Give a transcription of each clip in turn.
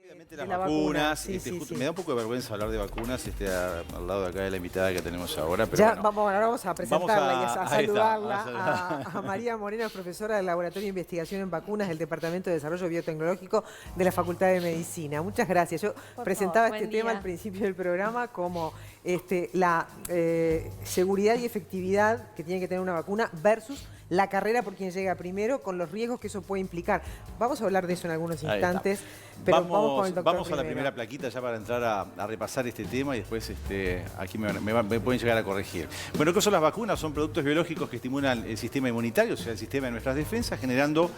Rápidamente las vacunas, me da un poco de vergüenza hablar de vacunas al lado de acá de la invitada que tenemos ahora. Pero ya, bueno, ahora vamos a presentarla y a saludarla está. a María Moreno, profesora del Laboratorio de Investigación en Vacunas del Departamento de Desarrollo Biotecnológico de la Facultad de Medicina. Muchas gracias. Yo presentaba este tema al principio del programa como la seguridad y efectividad que tiene que tener una vacuna versus la carrera por quien llega primero, con los riesgos que eso puede implicar. Vamos a hablar de eso en algunos instantes, pero vamos con el doctor Vamos a la primera plaquita ya para entrar a repasar este tema y después aquí me pueden llegar a corregir. Bueno, ¿qué son las vacunas? Son productos biológicos que estimulan el sistema inmunitario, o sea, el sistema de nuestras defensas, generando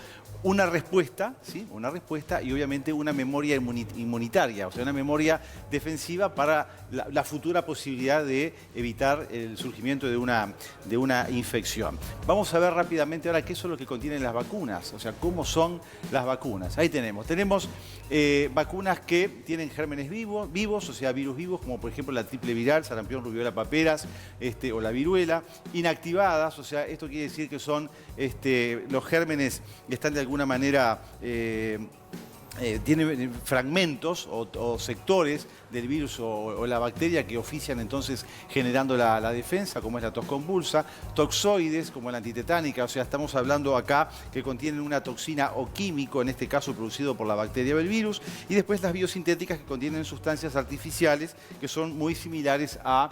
una respuesta, ¿sí? Una respuesta y obviamente una memoria inmunitaria, o sea, una memoria defensiva para la futura posibilidad de evitar el surgimiento de una infección. Vamos a ver rápidamente ahora qué son lo que contienen las vacunas, o sea, cómo son las vacunas. Ahí tenemos vacunas que tienen gérmenes vivos, o sea, virus vivos, como por ejemplo la triple viral, sarampión, rubiola, paperas, o la viruela, inactivadas, o sea, esto quiere decir que son los gérmenes que están de alguna manera tienen fragmentos o sectores del virus o la bacteria que ofician entonces generando la defensa, como es la tos convulsa, toxoides, como la antitetánica, o sea, estamos hablando acá que contienen una toxina o químico, en este caso producido por la bacteria o el virus, y después las biosintéticas que contienen sustancias artificiales que son muy similares a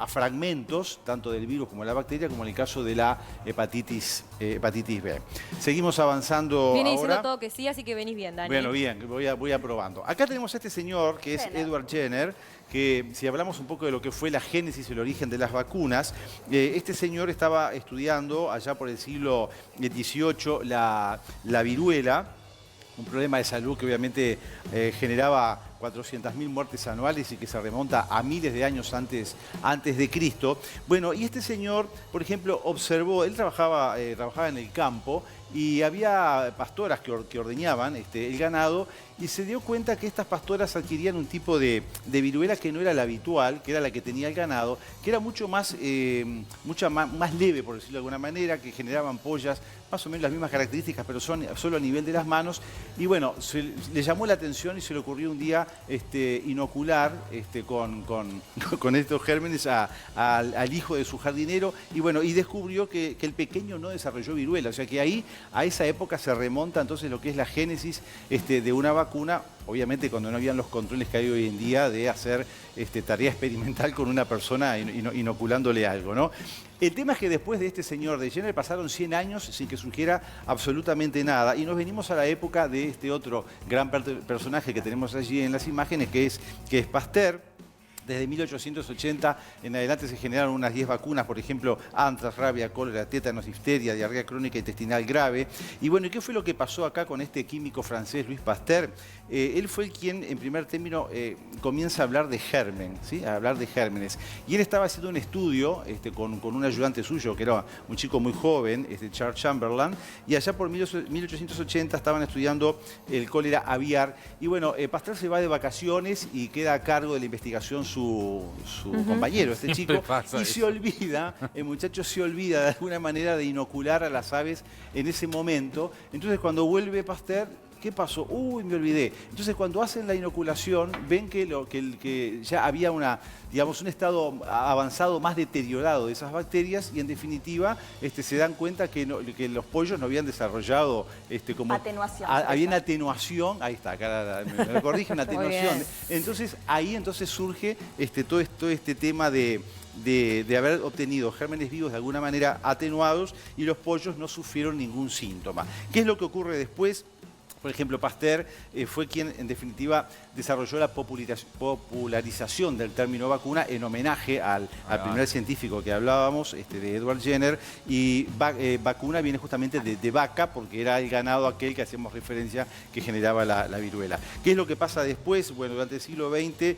fragmentos, tanto del virus como de la bacteria, como en el caso de la hepatitis B. Seguimos avanzando. Viene ahora diciendo todo que sí, así que venís bien, Dani. Bueno, bien, voy aprobando. Acá tenemos a este señor, que es Edward Jenner, que si hablamos un poco de lo que fue la génesis y el origen de las vacunas, este señor estaba estudiando allá por el siglo XVIII la viruela, un problema de salud que obviamente generaba 400.000 muertes anuales y que se remonta a miles de años antes de Cristo. Bueno, y este señor, por ejemplo, observó, él trabajaba en el campo y había pastoras que ordeñaban el ganado y se dio cuenta que estas pastoras adquirían un tipo de viruela que no era la habitual, que era la que tenía el ganado, que era mucho más leve, por decirlo de alguna manera, que generaban pollas, más o menos las mismas características, pero solo a nivel de las manos. Y bueno, le llamó la atención y se le ocurrió un día inocular con estos gérmenes al hijo de su jardinero y bueno, y descubrió que el pequeño no desarrolló viruela, o sea que ahí a esa época se remonta entonces lo que es la génesis de una vacuna, obviamente cuando no habían los controles que hay hoy en día de hacer tarea experimental con una persona inoculándole algo, ¿no? El tema es que después de este señor de Jenner pasaron 100 años sin que surgiera absolutamente nada y nos venimos a la época de este otro gran personaje que tenemos allí en las imágenes, que es Pasteur. Desde 1880 en adelante se generaron unas 10 vacunas, por ejemplo, antrax, rabia, cólera, tétanos, difteria, diarrea crónica intestinal grave. Y bueno, ¿qué fue lo que pasó acá con este químico francés, Louis Pasteur? Él fue el quien, en primer término, comienza a hablar de germen, ¿sí? A hablar de gérmenes. Y él estaba haciendo un estudio con un ayudante suyo, que era un chico muy joven, Charles Chamberlain, y allá por 1880 estaban estudiando el cólera aviar. Y bueno, Pasteur se va de vacaciones y queda a cargo de la investigación su compañero, este chico, y se olvida, el muchacho se olvida de alguna manera de inocular a las aves en ese momento. Entonces cuando vuelve Pasteur, ¿qué pasó? Uy, me olvidé. Entonces cuando hacen la inoculación ven que ya había un estado avanzado más deteriorado de esas bacterias y en definitiva se dan cuenta que los pollos no habían desarrollado como atenuación. Había una atenuación, ahí está, acá me lo corrige, una atenuación. Entonces ahí surge todo este tema de haber obtenido gérmenes vivos de alguna manera atenuados y los pollos no sufrieron ningún síntoma. ¿Qué es lo que ocurre después? Por ejemplo, Pasteur fue quien, en definitiva, desarrolló la popularización del término vacuna en homenaje al primer científico que hablábamos, de Edward Jenner, y vacuna viene justamente de vaca, porque era el ganado aquel que hacíamos referencia que generaba la viruela. ¿Qué es lo que pasa después? Bueno, durante el siglo XX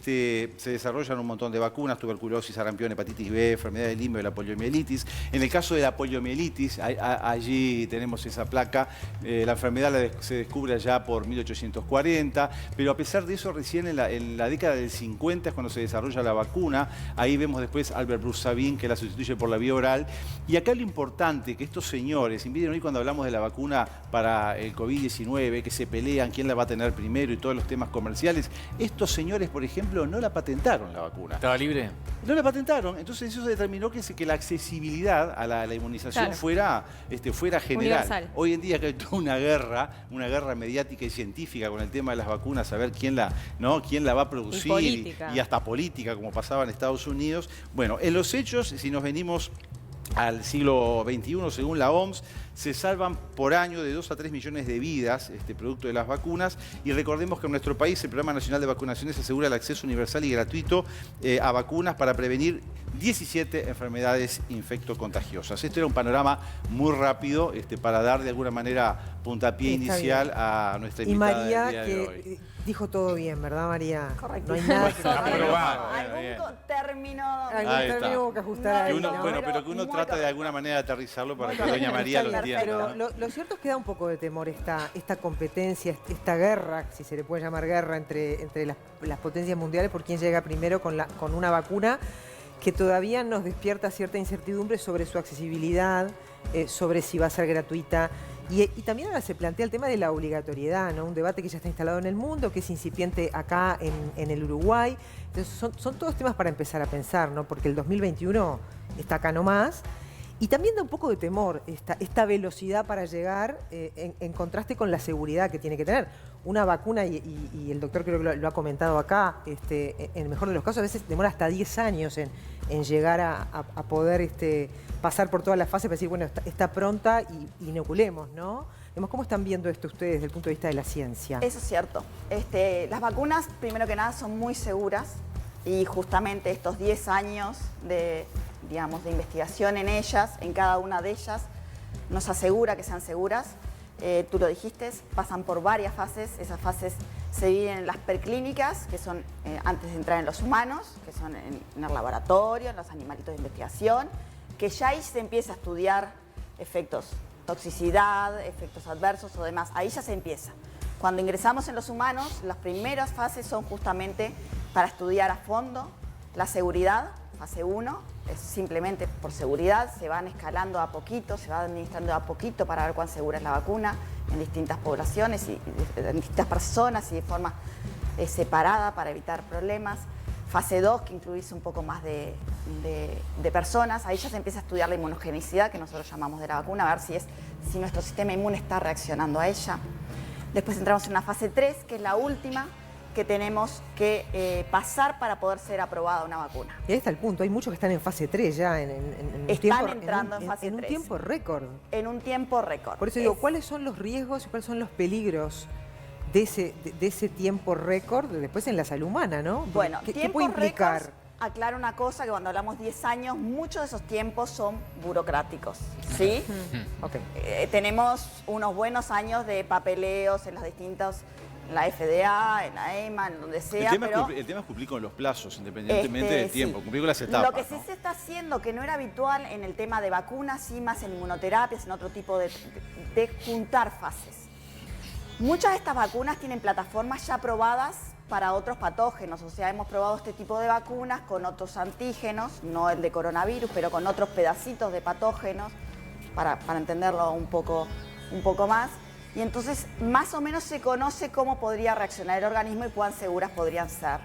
se desarrollan un montón de vacunas, tuberculosis, sarampión, hepatitis B, enfermedad del limbo y la poliomielitis. En el caso de la poliomielitis, allí tenemos esa placa, la enfermedad la se descubre allá por 1840, pero a pesar de eso, recién en la década del 50 es cuando se desarrolla la vacuna. Ahí vemos después Albert Bruce Sabin, que la sustituye por la vía oral. Y acá lo importante, que estos señores, miren hoy cuando hablamos de la vacuna para el COVID-19, que se pelean quién la va a tener primero y todos los temas comerciales, estos señores, por ejemplo, no la patentaron la vacuna. ¿Estaba libre? No la patentaron, entonces eso determinó que la accesibilidad a la inmunización fuera general. Universal. Hoy en día que hay toda una guerra mediática y científica con el tema de las vacunas, a ver quién la va a producir y hasta política, como pasaba en Estados Unidos. Bueno, en los hechos, si nos venimos al siglo XXI, según la OMS, se salvan por año de 2 a 3 millones de vidas, producto de las vacunas. Y recordemos que en nuestro país el Programa Nacional de Vacunaciones asegura el acceso universal y gratuito a vacunas para prevenir 17 enfermedades infectocontagiosas. Este era un panorama muy rápido para dar de alguna manera puntapié inicial a nuestra invitada María, del día de hoy. Dijo todo bien, ¿verdad, María? Correcto. No hay nada que Algún término que ajustar ahí, ¿no? Bueno, pero que uno trata de alguna manera de aterrizarlo para que doña María lo entienda. Pero ¿no? lo cierto es que da un poco de temor esta competencia, esta guerra, si se le puede llamar guerra, entre las potencias mundiales por quién llega primero con una vacuna que todavía nos despierta cierta incertidumbre sobre su accesibilidad, sobre si va a ser gratuita. Y también ahora se plantea el tema de la obligatoriedad, ¿no? Un debate que ya está instalado en el mundo, que es incipiente acá en el Uruguay. Entonces son todos temas para empezar a pensar, ¿no? Porque el 2021 está acá nomás. Y también da un poco de temor esta velocidad para llegar en contraste con la seguridad que tiene que tener. Una vacuna, y el doctor creo que lo ha comentado acá, en el mejor de los casos a veces demora hasta 10 años en llegar a poder pasar por todas las fases para decir, bueno, está pronta y inoculemos, ¿no? ¿Cómo están viendo esto ustedes desde el punto de vista de la ciencia? Eso es cierto. Las vacunas, primero que nada, son muy seguras y justamente estos 10 años de investigación en ellas, en cada una de ellas, nos asegura que sean seguras. Tú lo dijiste, pasan por varias fases. Esas fases se dividen en las preclínicas, que son antes de entrar en los humanos, que son en el laboratorio, en los animalitos de investigación, que ya ahí se empieza a estudiar efectos, toxicidad, efectos adversos o demás. Ahí ya se empieza. Cuando ingresamos en los humanos, las primeras fases son justamente para estudiar a fondo la seguridad, fase 1, es simplemente por seguridad, se van escalando a poquito, se va administrando a poquito para ver cuán segura es la vacuna en distintas poblaciones y en distintas personas y de forma separada para evitar problemas. Fase 2, que incluye un poco más de personas, ahí ya se empieza a estudiar la inmunogenicidad, que nosotros llamamos de la vacuna, a ver si nuestro sistema inmune está reaccionando a ella. Después entramos en una fase 3, que es la última, que tenemos que pasar para poder ser aprobada una vacuna. Y ahí está el punto, hay muchos que están en fase 3 ya, están entrando en fase 3. En un tiempo récord. En un tiempo récord. Por eso digo, ¿cuáles son los riesgos y cuáles son los peligros de ese tiempo récord después en la salud humana, ¿no? Bueno, ¿Qué puede implicar? Récords, aclaro una cosa, que cuando hablamos 10 años, muchos de esos tiempos son burocráticos, ¿sí? Okay. Tenemos unos buenos años de papeleos en los distintos, en la FDA, en la EMA, en donde sea. El tema es cumplir con los plazos, independientemente del tiempo, cumplir con las etapas. Lo que sí se está haciendo, que no era habitual en el tema de vacunas, sí más en inmunoterapias, en otro tipo de juntar fases. Muchas de estas vacunas tienen plataformas ya probadas para otros patógenos, o sea, hemos probado este tipo de vacunas con otros antígenos, no el de coronavirus, pero con otros pedacitos de patógenos, para entenderlo un poco más. Y entonces, más o menos se conoce cómo podría reaccionar el organismo y cuán seguras podrían ser,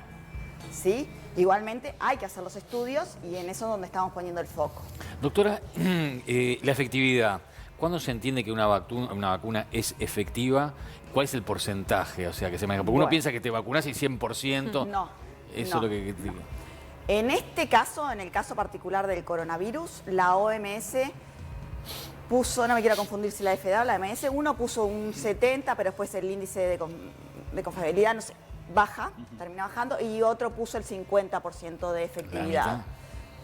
¿sí? Igualmente, hay que hacer los estudios y en eso es donde estamos poniendo el foco. Doctora, la efectividad, ¿cuándo se entiende que una vacuna es efectiva? ¿Cuál es el porcentaje? O sea, que se maneja. Porque uno piensa que te vacunas y 100%. No. Eso no. es lo que... En este caso, en el caso particular del coronavirus, la OMS puso, no me quiero confundir si la FDA o la OMS, uno puso un 70, pero después el índice de confiabilidad, no sé, baja, termina bajando, y otro puso el 50% de efectividad,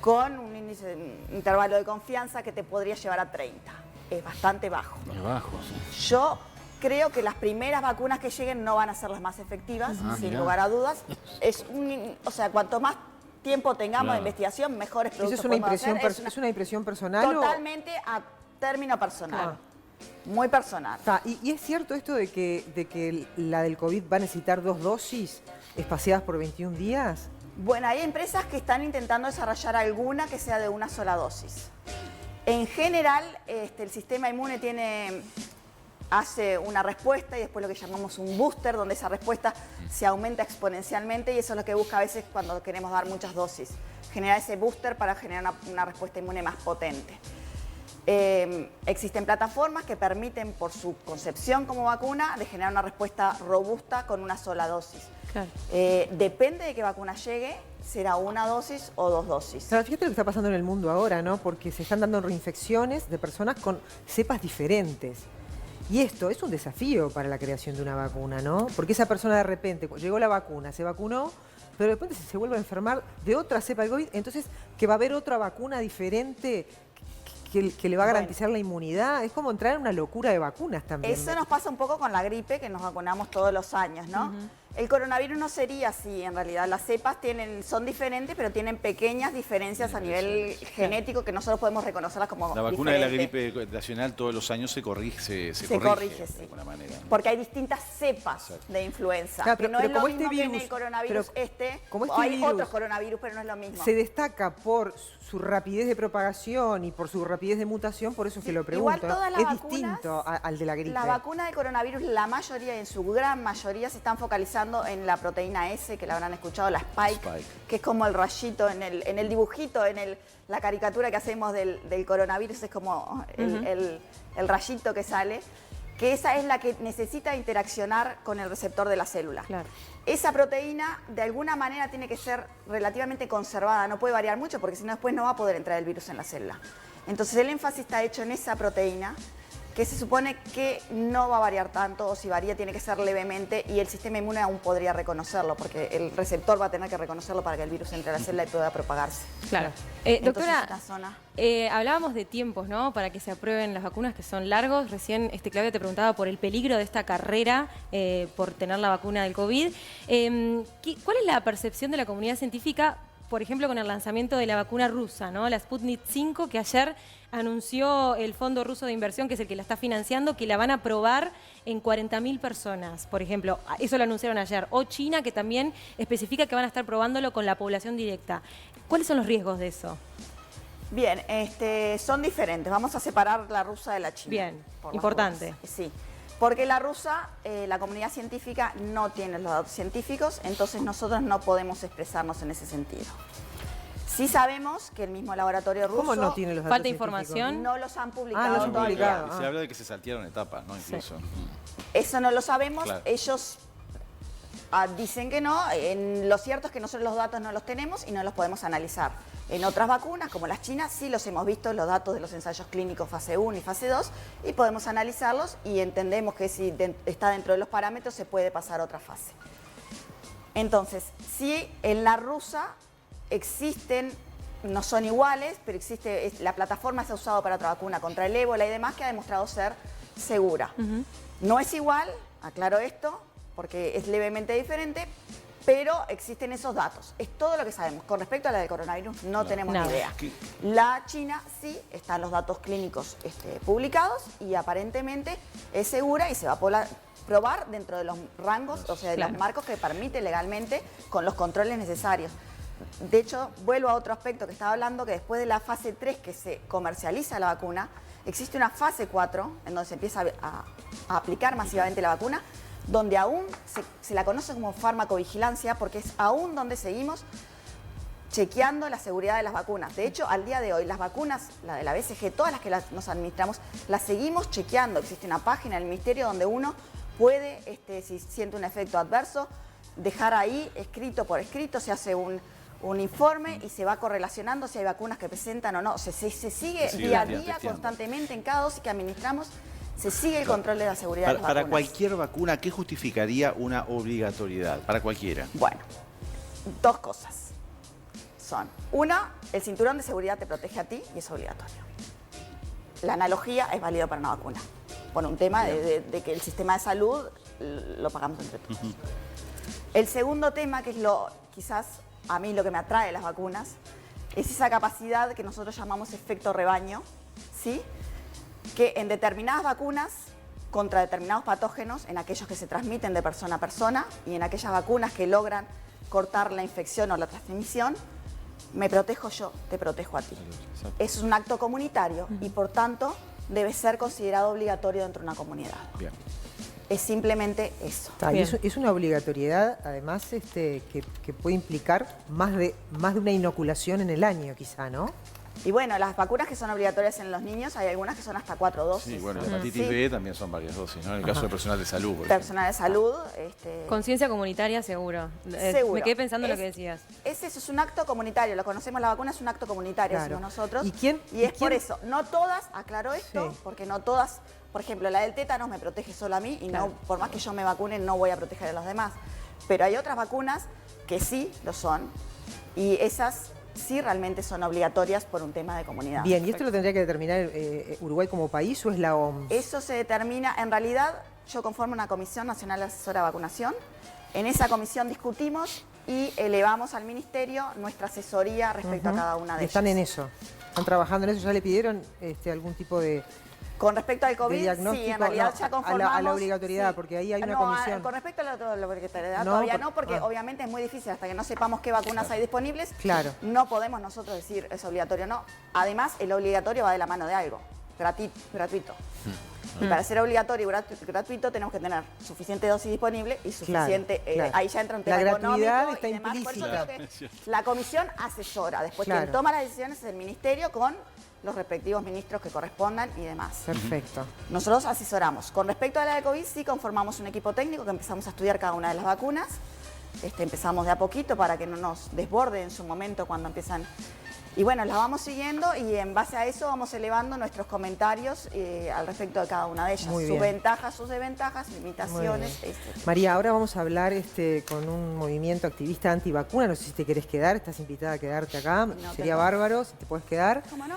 con un índice, un intervalo de confianza que te podría llevar a 30. Es bastante bajo. Es bajo, sí. Yo creo que las primeras vacunas que lleguen no van a ser las más efectivas, sin lugar a dudas. O sea, cuanto más tiempo tengamos de investigación, mejores productos podemos hacer. ¿Es una impresión personal? Totalmente a término personal. muy personal. ¿Y es cierto esto de que la del COVID va a necesitar 2 dosis espaciadas por 21 días? Bueno, hay empresas que están intentando desarrollar alguna que sea de una sola dosis. En general, el sistema inmune hace una respuesta y después lo que llamamos un booster, donde esa respuesta se aumenta exponencialmente y eso es lo que busca a veces cuando queremos dar muchas dosis. Generar ese booster para generar una respuesta inmune más potente. Existen plataformas que permiten, por su concepción como vacuna, de generar una respuesta robusta con una sola dosis. Claro. Depende de qué vacuna llegue, será una dosis o 2 dosis. Claro, fíjate lo que está pasando en el mundo ahora, ¿no? Porque se están dando reinfecciones de personas con cepas diferentes. Y esto es un desafío para la creación de una vacuna, ¿no? Porque esa persona de repente, llegó la vacuna, se vacunó, pero de repente se vuelve a enfermar de otra cepa de COVID, entonces que va a haber otra vacuna diferente que le va a garantizar la inmunidad. Es como entrar en una locura de vacunas también. Eso nos pasa un poco con la gripe, que nos vacunamos todos los años, ¿no? El coronavirus no sería así, en realidad. Las cepas son diferentes, pero tienen pequeñas diferencias a nivel genético que nosotros podemos reconocerlas como La vacuna de la diferentes. gripe nacional todos los años se corrige, Se corrige, de sí. alguna manera. Porque hay distintas cepas de influenza. Claro, que no es pero lo como mismo este que en virus- el coronavirus pero como este hay virus otros coronavirus, pero no es lo mismo. se destaca por su rapidez de propagación y por su rapidez de mutación, por eso es que lo pregunto. Igual todas las es vacunas, distinto al de la gripe. La vacuna de coronavirus, la mayoría, en su gran mayoría, se están focalizando en la proteína S, que la habrán escuchado, la Spike, que es como el rayito en el dibujito, la caricatura que hacemos del coronavirus, es como el rayito que sale, que esa es la que necesita interaccionar con el receptor de la célula. Claro. Esa proteína, de alguna manera, tiene que ser relativamente conservada, no puede variar mucho, porque si no después no va a poder entrar el virus en la célula. Entonces el énfasis está hecho en esa proteína, que se supone que no va a variar tanto, o si varía tiene que ser levemente, y el sistema inmune aún podría reconocerlo, porque el receptor va a tener que reconocerlo para que el virus entre a la célula y pueda propagarse. Claro. Entonces, Doctora, esta zona... hablábamos de tiempos, ¿no? Para que se aprueben las vacunas, que son largos. Recién Claudia te preguntaba por el peligro de esta carrera por tener la vacuna del COVID. ¿Cuál es la percepción de la comunidad científica, por ejemplo, con el lanzamiento de la vacuna rusa, ¿no? La Sputnik 5, que ayer anunció el Fondo Ruso de Inversión, que es el que la está financiando, que la van a probar en 40.000 personas, por ejemplo. Eso lo anunciaron ayer. O China, que también especifica que van a estar probándolo con la población directa. ¿Cuáles son los riesgos de eso? Bien, son diferentes. Vamos a separar la rusa de la china. Bien, por las importante. dudas. Sí, porque la rusa, la comunidad científica no tiene los datos científicos, entonces nosotros no podemos expresarnos en ese sentido. Sí sabemos que el mismo laboratorio ruso... ¿Cómo no tiene los datos ¿Falta científicos? información? No los han publicado no los han todavía. publicado. Se habla de que se saltearon etapas, ¿no? Incluso. Eso no lo sabemos. Claro. Ellos dicen que no. Lo cierto es que nosotros los datos no los tenemos y no los podemos analizar. En otras vacunas, como las chinas, sí los hemos visto, los datos de los ensayos clínicos fase 1 y fase 2, y podemos analizarlos y entendemos que si está dentro de los parámetros se puede pasar a otra fase. Entonces, sí, en la rusa existen, no son iguales, pero existe, la plataforma se ha usado para otra vacuna contra el ébola y demás, que ha demostrado ser segura. No es igual, aclaro esto, porque es levemente diferente, pero existen esos datos. Es todo lo que sabemos. Con respecto a la del coronavirus, no tenemos ni idea. La China sí, están los datos clínicos publicados y aparentemente es segura y se va a probar dentro de los rangos, o sea, de los marcos que permite legalmente con los controles necesarios. De hecho, vuelvo a otro aspecto que estaba hablando, que después de la fase 3 que se comercializa la vacuna, existe una fase 4 en donde se empieza a aplicar masivamente la vacuna, donde aún se la conoce como farmacovigilancia, porque es aún donde seguimos chequeando la seguridad de las vacunas. De hecho, al día de hoy, las vacunas, la de la BCG, todas las que nos administramos, las seguimos chequeando. Existe una página del Ministerio donde uno puede, si siente un efecto adverso, dejar ahí, escrito por escrito, se hace un informe y se va correlacionando si hay vacunas que presentan o no. Se sigue día a día, constantemente, en cada dosis que administramos, se sigue el control de la seguridad de las vacunas. Para cualquier vacuna, ¿qué justificaría una obligatoriedad? Para cualquiera. Bueno, dos cosas son. Una, el cinturón de seguridad te protege a ti y es obligatorio. La analogía es válida para una vacuna, por un tema de que el sistema de salud lo pagamos entre todos. El segundo tema, que es quizás a mí lo que me atrae de las vacunas, es esa capacidad que nosotros llamamos efecto rebaño, ¿sí? que en determinadas vacunas contra determinados patógenos, en aquellos que se transmiten de persona a persona y en aquellas vacunas que logran cortar la infección o la transmisión, me protejo yo, te protejo a ti. Es un acto comunitario y por tanto debe ser considerado obligatorio dentro de una comunidad. Bien. Es simplemente eso. Y es una obligatoriedad, además, que puede implicar más de una inoculación en el año, quizá, ¿no? Y bueno, las vacunas que son obligatorias en los niños, hay algunas que son hasta 4 dosis. Sí, bueno, la hepatitis B también son varias dosis, ¿no? En el caso de personal de salud. Personal de salud. Conciencia comunitaria, seguro. Seguro. Me quedé pensando en lo que decías. Eso es un acto comunitario, lo conocemos, la vacuna es un acto comunitario, Claro. decimos nosotros. ¿Y es por eso, no todas, aclaro esto, porque no todas, por ejemplo, la del tétanos me protege solo a mí y no, por más que yo me vacune, no voy a proteger a los demás. Pero hay otras vacunas que sí lo son y esas sí realmente son obligatorias por un tema de comunidad. Bien, ¿y esto lo tendría que determinar Uruguay como país o es la OMS? Eso se determina, en realidad, yo conformo una Comisión Nacional Asesora de Vacunación. En esa comisión discutimos y elevamos al Ministerio nuestra asesoría respecto a cada una de ellas. Están en eso, están trabajando en eso, ¿ya le pidieron algún tipo de... Con respecto al COVID, sí, en realidad ya conformamos... A la obligatoriedad, porque ahí hay una comisión. Con respecto a la obligatoriedad No, todavía no, porque obviamente es muy difícil hasta que no sepamos qué vacunas hay disponibles. Claro. No podemos nosotros decir es obligatorio o no. Además, el obligatorio va de la mano de algo, gratuito. Y para ser obligatorio y gratuito tenemos que tener suficiente dosis disponible y suficiente... Claro. Ahí ya entra un tema La gratuidad económico está y demás. Por eso implícita. creo que la comisión asesora. Después Claro. quien toma las decisiones es el Ministerio con los respectivos ministros que correspondan y demás. Perfecto. Nosotros asesoramos. Con respecto a la de COVID, sí conformamos un equipo técnico que empezamos a estudiar cada una de las vacunas. Empezamos de a poquito para que no nos desborde en su momento cuando empiezan. Y bueno, las vamos siguiendo y en base a eso vamos elevando nuestros comentarios al respecto de cada una de ellas. Muy Sus bien. ventajas, sus desventajas, limitaciones. María, ahora vamos a hablar con un movimiento activista antivacuna. No sé si te querés quedar, estás invitada a quedarte acá. No, Sería bárbaro si te puedes quedar. ¿Cómo no?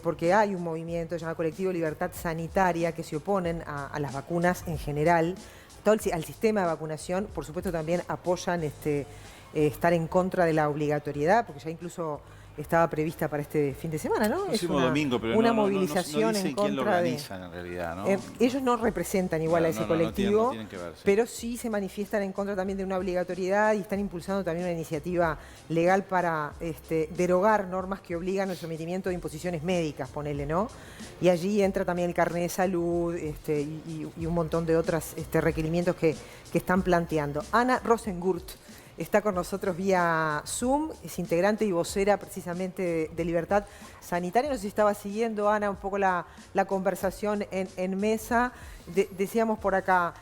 Porque hay un movimiento llamado Colectivo Libertad Sanitaria que se oponen a las vacunas en general, al sistema de vacunación. Por supuesto también apoyan estar en contra de la obligatoriedad, porque ya incluso estaba prevista para este fin de semana, ¿no? Próximo domingo, pero una no movilización dicen en quién lo contra organizan, en realidad, ¿no? ellos no representan igual a ese colectivo, no tienen que ver, sí. pero sí se manifiestan en contra también de una obligatoriedad y están impulsando también una iniciativa legal para derogar normas que obligan al sometimiento de imposiciones médicas, ponele, ¿no? Y allí entra también el carnet de salud y un montón de otros requerimientos que están planteando. Ana Rosengurt está con nosotros vía Zoom, es integrante y vocera precisamente de Libertad Sanitaria. No sé si estaba siguiendo, Ana, un poco la conversación en mesa. Decíamos por acá,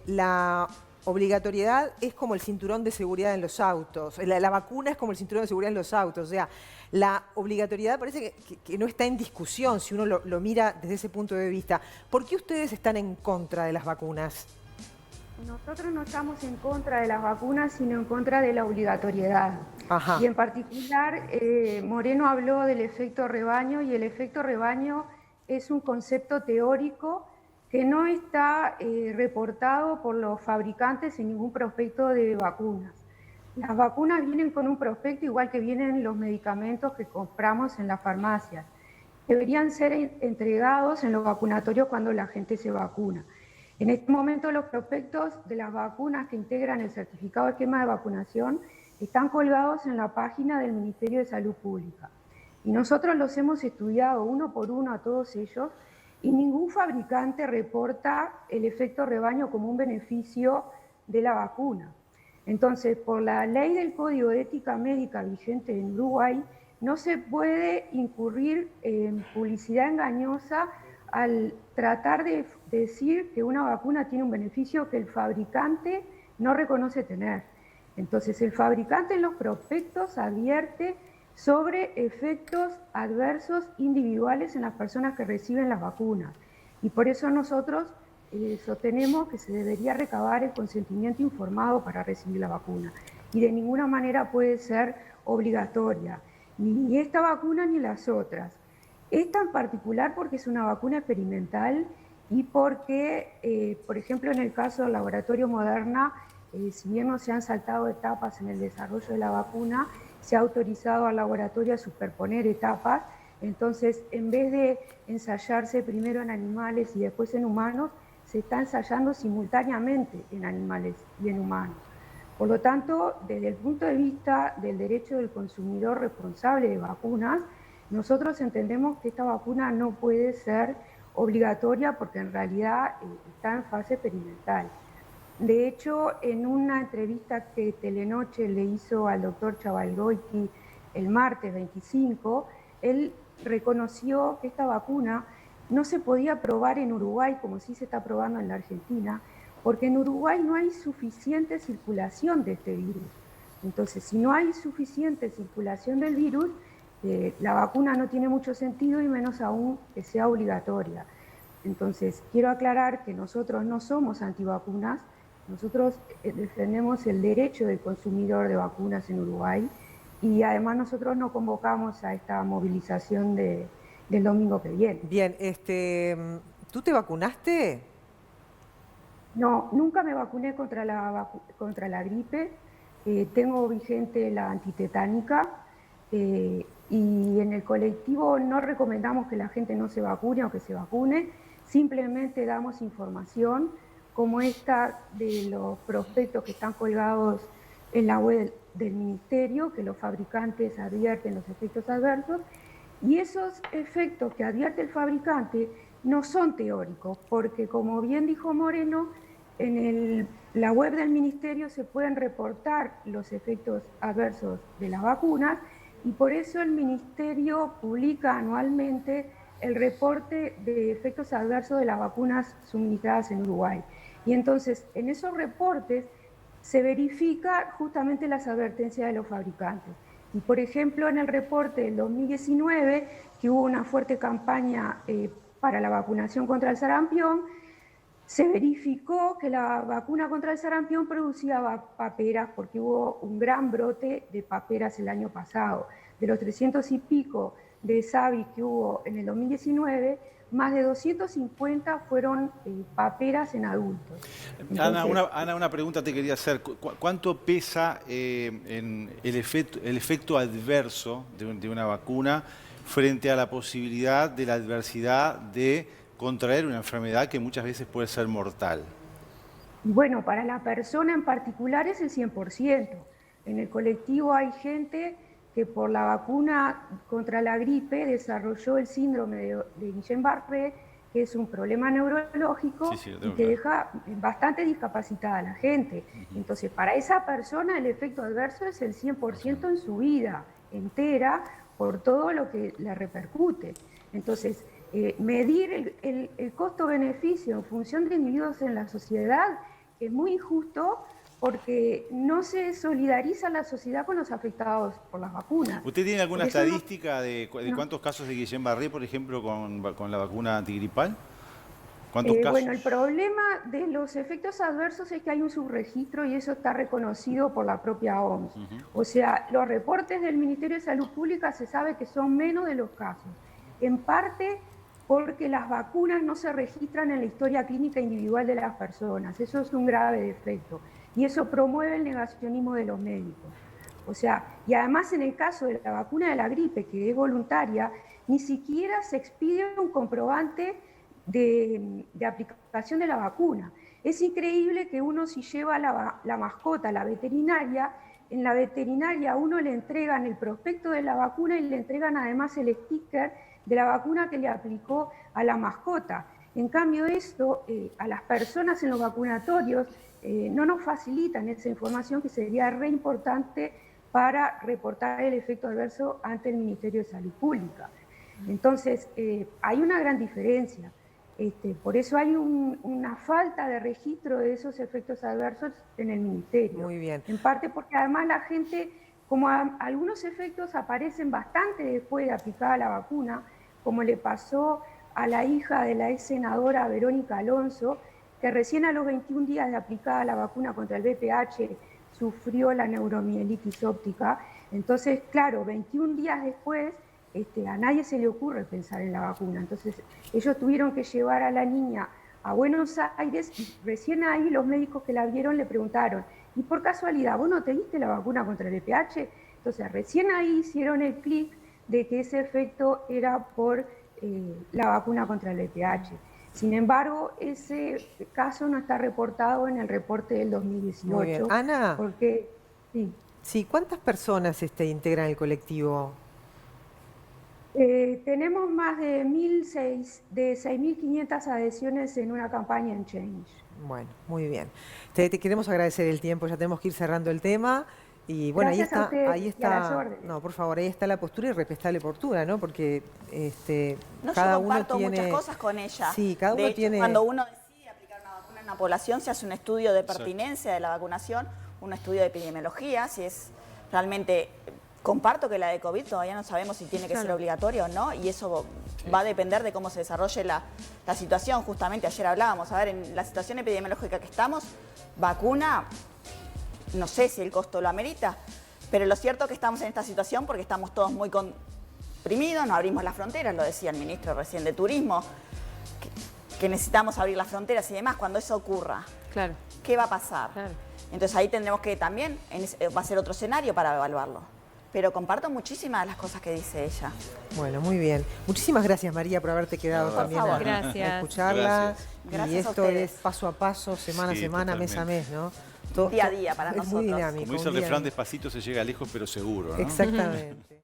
la obligatoriedad es como el cinturón de seguridad en los autos. La vacuna es como el cinturón de seguridad en los autos. O sea, la obligatoriedad parece que no está en discusión si uno lo mira desde ese punto de vista. ¿Por qué ustedes están en contra de las vacunas? Nosotros no estamos en contra de las vacunas, sino en contra de la obligatoriedad. Ajá. Y en particular, Moreno habló del efecto rebaño, y el efecto rebaño es un concepto teórico que no está reportado por los fabricantes en ningún prospecto de vacunas. Las vacunas vienen con un prospecto igual que vienen los medicamentos que compramos en las farmacias. Deberían ser entregados en los vacunatorios cuando la gente se vacuna. En este momento los prospectos de las vacunas que integran el certificado de esquema de vacunación están colgados en la página del Ministerio de Salud Pública. Y nosotros los hemos estudiado uno por uno a todos ellos y ningún fabricante reporta el efecto rebaño como un beneficio de la vacuna. Entonces, por la ley del Código de Ética Médica vigente en Uruguay, no se puede incurrir en publicidad engañosa al tratar de decir que una vacuna tiene un beneficio que el fabricante no reconoce tener. Entonces, el fabricante en los prospectos advierte sobre efectos adversos individuales en las personas que reciben las vacunas. Y por eso nosotros sostenemos que se debería recabar el consentimiento informado para recibir la vacuna. Y de ninguna manera puede ser obligatoria, ni esta vacuna ni las otras. Esta en particular porque es una vacuna experimental y porque, por ejemplo, en el caso del laboratorio Moderna, si bien no se han saltado etapas en el desarrollo de la vacuna, se ha autorizado al laboratorio a superponer etapas Entonces, en vez de ensayarse primero en animales y después en humanos, se está ensayando simultáneamente en animales y en humanos. Por lo tanto, desde el punto de vista del derecho del consumidor responsable de vacunas, nosotros entendemos que esta vacuna no puede ser obligatoria porque en realidad está en fase experimental. De hecho, en una entrevista que Telenoche le hizo al doctor Chavalgoiti el martes 25, él reconoció que esta vacuna no se podía probar en Uruguay como sí se está probando en la Argentina, porque en Uruguay no hay suficiente circulación de este virus. Entonces, si no hay suficiente circulación del virus, la vacuna no tiene mucho sentido y menos aún que sea obligatoria. Entonces, quiero aclarar que nosotros no somos antivacunas, nosotros defendemos el derecho del consumidor de vacunas en Uruguay y además nosotros no convocamos a esta movilización del domingo que viene. Bien, ¿tú te vacunaste? No, nunca me vacuné contra la gripe, tengo vigente la antitetánica y en el colectivo no recomendamos que la gente no se vacune o que se vacune, simplemente damos información como esta de los prospectos que están colgados en la web del Ministerio, que los fabricantes advierten los efectos adversos, y esos efectos que advierte el fabricante no son teóricos, porque como bien dijo Moreno, en la web del Ministerio se pueden reportar los efectos adversos de las vacunas y por eso el Ministerio publica anualmente el reporte de efectos adversos de las vacunas suministradas en Uruguay. Y entonces, en esos reportes se verifica justamente las advertencias de los fabricantes. Y por ejemplo, en el reporte del 2019, que hubo una fuerte campaña para la vacunación contra el sarampión, se verificó que la vacuna contra el sarampión producía paperas porque hubo un gran brote de paperas el año pasado. De los 300 y pico de SAVI que hubo en el 2019, más de 250 fueron paperas en adultos. Entonces, Ana, una pregunta te quería hacer. ¿Cuánto pesa en el efecto adverso de una vacuna frente a la posibilidad de la adversidad de contraer una enfermedad que muchas veces puede ser mortal? Bueno, para la persona en particular es el 100%. En el colectivo hay gente que por la vacuna contra la gripe desarrolló el síndrome de Guillain-Barré, que es un problema neurológico y que deja bastante discapacitada a la gente. Entonces, para esa persona el efecto adverso es el 100% en su vida entera por todo lo que le repercute. Entonces, medir el costo-beneficio en función de individuos en la sociedad es muy injusto porque no se solidariza la sociedad con los afectados por las vacunas. ¿Usted tiene alguna estadística de cuántos casos de Guillain-Barré, por ejemplo, con la vacuna antigripal? ¿Cuántos casos? Bueno, el problema de los efectos adversos es que hay un subregistro y eso está reconocido por la propia OMS. O sea, los reportes del Ministerio de Salud Pública se sabe que son menos de los casos. En parte porque las vacunas no se registran en la historia clínica individual de las personas. Eso es un grave defecto. Y eso promueve el negacionismo de los médicos. O sea, y además en el caso de la vacuna de la gripe, que es voluntaria, ni siquiera se expide un comprobante de aplicación de la vacuna. Es increíble que uno si lleva la mascota a la veterinaria, en la veterinaria a uno le entregan el prospecto de la vacuna y le entregan además el sticker de la vacuna que le aplicó a la mascota. En cambio esto, a las personas en los vacunatorios, no nos facilitan esa información que sería re importante para reportar el efecto adverso ante el Ministerio de Salud Pública. Entonces, hay una gran diferencia. Por eso hay una falta de registro de esos efectos adversos en el Ministerio. Muy bien. En parte porque además la gente, como algunos efectos aparecen bastante después de aplicada la vacuna, como le pasó a la hija de la ex senadora Verónica Alonso, que recién a los 21 días de aplicada la vacuna contra el VPH sufrió la neuromielitis óptica. Entonces, claro, 21 días después, a nadie se le ocurre pensar en la vacuna. Entonces, ellos tuvieron que llevar a la niña a Buenos Aires y recién ahí los médicos que la vieron le preguntaron, ¿y por casualidad vos no te diste la vacuna contra el VPH? Entonces, recién ahí hicieron el clic de que ese efecto era por la vacuna contra el VPH. Sin embargo, ese caso no está reportado en el reporte del 2018. Muy bien. Ana, porque, sí, ¿cuántas personas integran el colectivo? Tenemos más de 6.500 adhesiones en una campaña en Change. Bueno, muy bien. Te queremos agradecer el tiempo, ya tenemos que ir cerrando el tema. Y bueno, Gracias ahí está, no, por favor, ahí está la postura irrespetable postura, ¿no? Porque No, cada yo uno comparto tiene muchas cosas con ella. Sí, cada uno de hecho, tiene. Cuando uno decide aplicar una vacuna en una población, se hace un estudio de pertinencia de la vacunación, un estudio de epidemiología, si es realmente. Comparto que la de COVID todavía no sabemos si tiene que ser obligatoria o no, y eso va a depender de cómo se desarrolle la situación. Justamente ayer hablábamos, a ver, en la situación epidemiológica que estamos, vacuna, no sé si el costo lo amerita, pero lo cierto es que estamos en esta situación porque estamos todos muy comprimidos, no abrimos las fronteras, lo decía el ministro recién de Turismo, que necesitamos abrir las fronteras y demás. Cuando eso ocurra, claro, ¿qué va a pasar? Claro. Entonces ahí tendremos que también, va a ser otro escenario para evaluarlo. Pero comparto muchísimas de las cosas que dice ella. Bueno, muy bien. Muchísimas gracias, María, por haberte quedado también a escucharla. Gracias y a esto ustedes. es paso a paso, semana a semana, mes a mes, ¿no? Día a día para es nosotros. Muy dinámico. Como dice el refrán, despacito se llega lejos, pero seguro, ¿no? Exactamente.